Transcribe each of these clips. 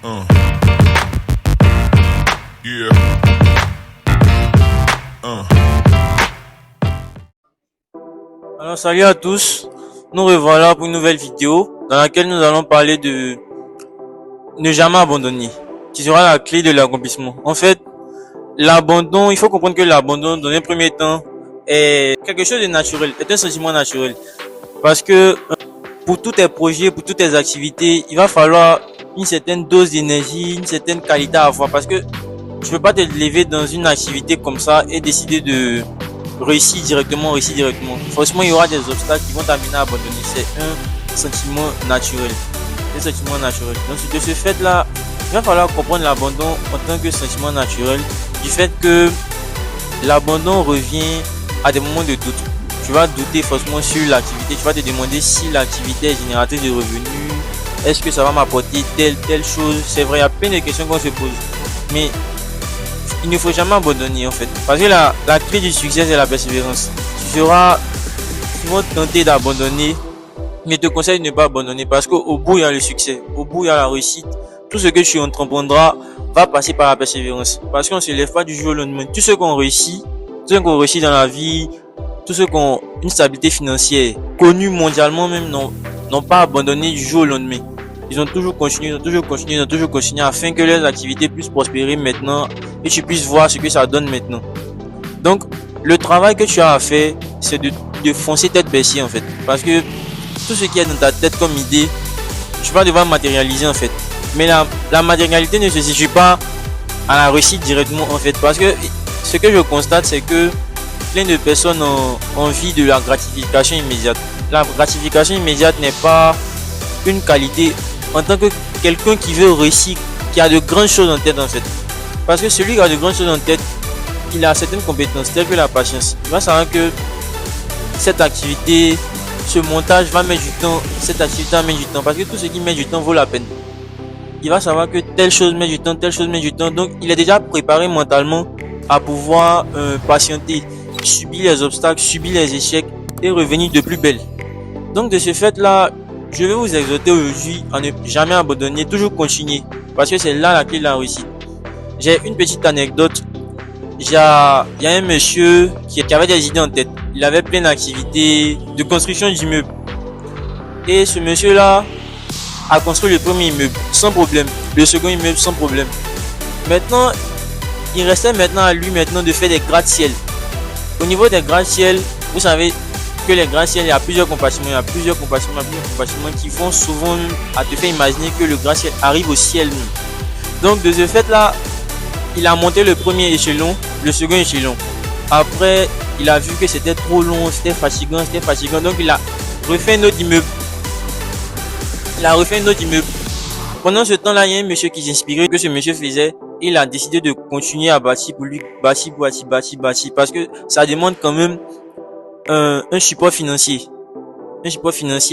Uh. Yeah. Alors salut à tous, nous revoilà pour une nouvelle vidéo dans laquelle nous allons parler de ne jamais abandonner, qui sera la clé de l'accomplissement. En fait, l'abandon, il faut comprendre que l'abandon dans un premier temps est quelque chose de naturel, est un sentiment naturel. Parce que pour tous tes projets, pour toutes tes activités, il va falloir une certaine dose d'énergie, une certaine qualité à avoir. Parce que tu peux pas te lever dans une activité comme ça et décider de réussir directement. Forcément, il y aura des obstacles qui vont t'amener à abandonner. C'est un sentiment naturel. Donc, de ce fait-là, il va falloir comprendre l'abandon en tant que sentiment naturel, du fait que l'abandon revient à des moments de doute. Tu vas douter forcément sur l'activité, tu vas te demander si l'activité est génératrice de revenus, est-ce que ça va m'apporter telle chose. C'est vrai, il y a plein de questions qu'on se pose. Mais il ne faut jamais abandonner en fait. Parce que la clé du succès, c'est la persévérance. Tu seras souvent tenté d'abandonner, mais je te conseille de ne pas abandonner parce qu'au bout, il y a le succès. Au bout, il y a la réussite. Tout ce que tu entreprendras va passer par la persévérance. Parce qu'on ne se lève pas du jour au lendemain. Tous ceux qu'on réussit dans la vie, tous ceux qui ont une stabilité financière, connue mondialement même, n'ont pas abandonné du jour au lendemain. Ils ont toujours continué afin que leurs activités puissent prospérer maintenant et tu puisses voir ce que ça donne maintenant. Donc, le travail que tu as à faire, c'est de foncer tête baissée en fait. Parce que tout ce qui est dans ta tête comme idée, tu vas devoir matérialiser en fait. Mais la matérialité ne se situe pas à la réussite directement en fait. Parce que ce que je constate, c'est que plein de personnes ont envie de la gratification immédiate. La gratification immédiate n'est pas une qualité en tant que quelqu'un qui veut réussir, qui a de grandes choses en tête en fait. Parce que celui qui a de grandes choses en tête, il a certaines compétences telles que la patience. Il va savoir que cette activité, ce montage va mettre du temps, cette activité va mettre du temps. Parce que tout ce qui met du temps vaut la peine. Il va savoir que telle chose met du temps. Donc il est déjà préparé mentalement à pouvoir patienter, subir les obstacles, subir les échecs et revenir de plus belle. Donc de ce fait là, je vais vous exhorter aujourd'hui à ne jamais abandonner, toujours continuer, parce que c'est là la clé de la réussite. J'ai une petite anecdote. Il y a un monsieur qui avait des idées en tête. Il avait plein d'activités de construction d'immeubles. Et ce monsieur là a construit le premier immeuble sans problème, le second immeuble sans problème. Maintenant, il restait à lui de faire des gratte-ciel. Au niveau des gratte-ciel, vous savez que les gratte-ciel, il y a plusieurs compartiments qui font souvent à te faire imaginer que le gratte-ciel arrive au ciel. Donc de ce fait là, il a monté le premier échelon, le second échelon. Après, il a vu que c'était trop long, c'était fatigant. Donc il a refait un autre immeuble. Pendant ce temps-là, il y a un monsieur qui s'inspirait que ce monsieur faisait. Il a décidé de continuer à bâtir pour lui, bâtir, parce que ça demande quand même un support financier.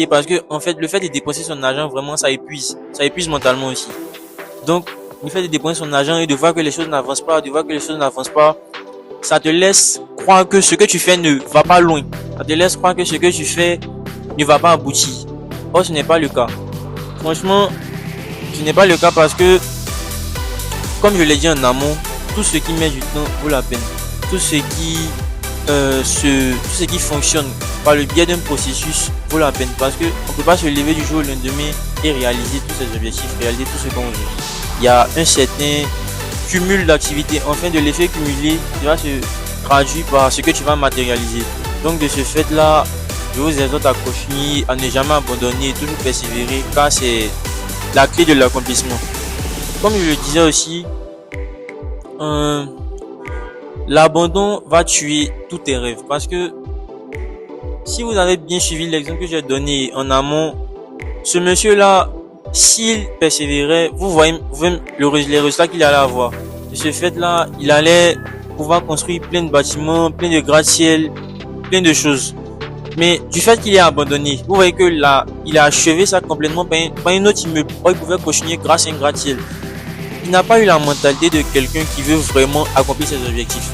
Parce que en fait, le fait de dépenser son argent, vraiment, ça épuise mentalement aussi. Donc, le fait de dépenser son argent et de voir que les choses n'avancent pas, ça te laisse croire que ce que tu fais ne va pas loin. Ça te laisse croire que ce que tu fais ne va pas aboutir. Or, ce n'est pas le cas. Franchement, ce n'est pas le cas parce que, comme je l'ai dit en amont, tout ce qui met du temps vaut la peine. Tout ce qui fonctionne par le biais d'un processus vaut la peine, parce que on peut pas se lever du jour au lendemain et réaliser tous ses objectifs, réaliser tout ce qu'on veut. Il y a un certain cumul d'activités. Enfin, de l'effet cumulé, qui va se traduire par ce que tu vas matérialiser. Donc de ce fait là, je vous exhorte à continuer, à ne jamais abandonner, toujours persévérer, car c'est la clé de l'accomplissement. Comme je le disais aussi, l'abandon va tuer tous tes rêves. Parce que si vous avez bien suivi l'exemple que j'ai donné en amont, ce monsieur-là, s'il persévérait, vous voyez les résultats qu'il allait avoir. De ce fait-là, il allait pouvoir construire plein de bâtiments, plein de gratte-ciel, plein de choses. Mais du fait qu'il ait abandonné, vous voyez que là, il a achevé ça complètement par un autre immeuble. Il pouvait continuer grâce à un gratte-ciel. Il n'a pas eu la mentalité de quelqu'un qui veut vraiment accomplir ses objectifs.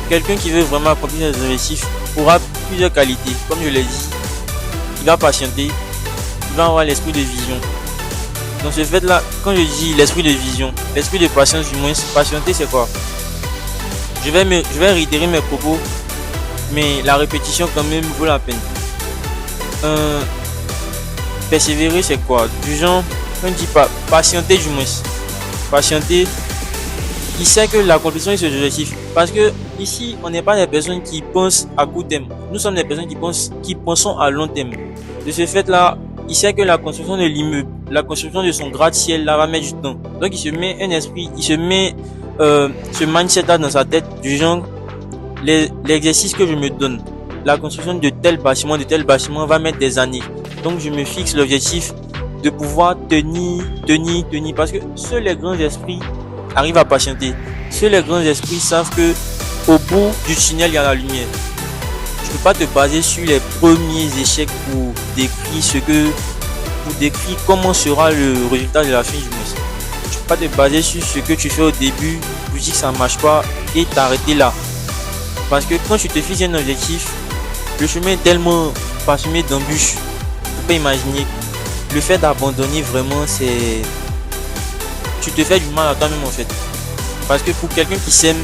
Quelqu'un qui veut vraiment accomplir ses objectifs aura plusieurs qualités. Comme je l'ai dit, il va patienter, il va avoir l'esprit de vision. Dans ce fait là, quand je dis l'esprit de vision, l'esprit de patience du moins, patienter c'est quoi? Je vais réitérer mes propos, mais la répétition quand même vaut la peine. Euh, Persévérer c'est quoi? Du genre, on ne dit pas patienter du moins. Patienter, il sait que l'accomplissement est ses objectifs. Parce que ici, on n'est pas des personnes qui pensent à court terme. Nous sommes des personnes qui pensons à long terme. De ce fait là, il sait que la construction de l'immeuble, la construction de son gratte-ciel là va mettre du temps. Donc il se met un esprit, il se met ce mindset là dans sa tête du genre l'exercice que je me donne, la construction de tel bâtiment va mettre des années. Donc je me fixe l'objectif de pouvoir tenir, parce que seuls les grands esprits arrivent à patienter. Seuls les grands esprits savent que au bout du tunnel il y a la lumière. Tu peux pas te baser sur les premiers échecs pour décrire comment sera le résultat de la fin du mois. Tu peux pas te baser sur ce que tu fais au début pour dire que ça marche pas et t'arrêter là. Parce que quand tu te fixes un objectif, le chemin est tellement parsemé d'embûches. Tu peux pas imaginer. Le fait d'abandonner vraiment, c'est... Tu te fais du mal à toi-même en fait. Parce que pour quelqu'un qui s'aime,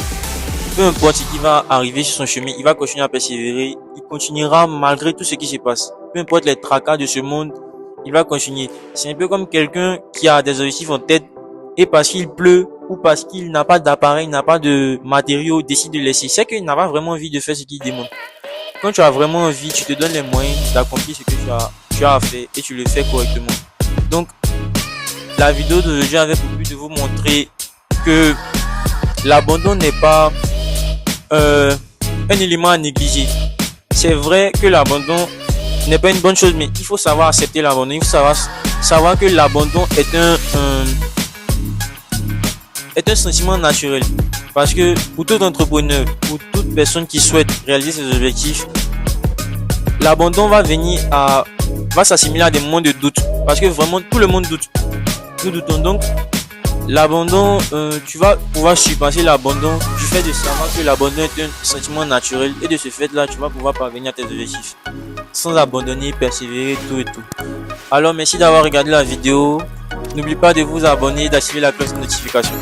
peu importe ce qui va arriver sur son chemin, il va continuer à persévérer. Il continuera malgré tout ce qui se passe. Peu importe les tracas de ce monde, il va continuer. C'est un peu comme quelqu'un qui a des objectifs en tête et parce qu'il pleut ou parce qu'il n'a pas d'appareil, n'a pas de matériaux, décide de laisser. C'est qu'il n'a pas vraiment envie de faire ce qu'il demande. Quand tu as vraiment envie, tu te donnes les moyens d'accomplir ce que tu as à faire et tu le fais correctement. Donc, la vidéo d'aujourd'hui avait pour but de vous montrer que l'abandon n'est pas un élément à négliger. C'est vrai que l'abandon n'est pas une bonne chose, mais il faut savoir accepter l'abandon. Il faut savoir que l'abandon est un sentiment naturel. Parce que pour tout entrepreneur, pour toute personne qui souhaite réaliser ses objectifs, l'abandon va s'assimiler à des moments de doute. Parce que vraiment tout le monde doute. Nous doutons donc. L'abandon, tu vas pouvoir surpasser l'abandon du fait de savoir que l'abandon est un sentiment naturel et de ce fait là tu vas pouvoir parvenir à tes objectifs sans abandonner, persévérer, tout et tout. Alors merci d'avoir regardé la vidéo. N'oubliez pas de vous abonner et d'activer la cloche de notification.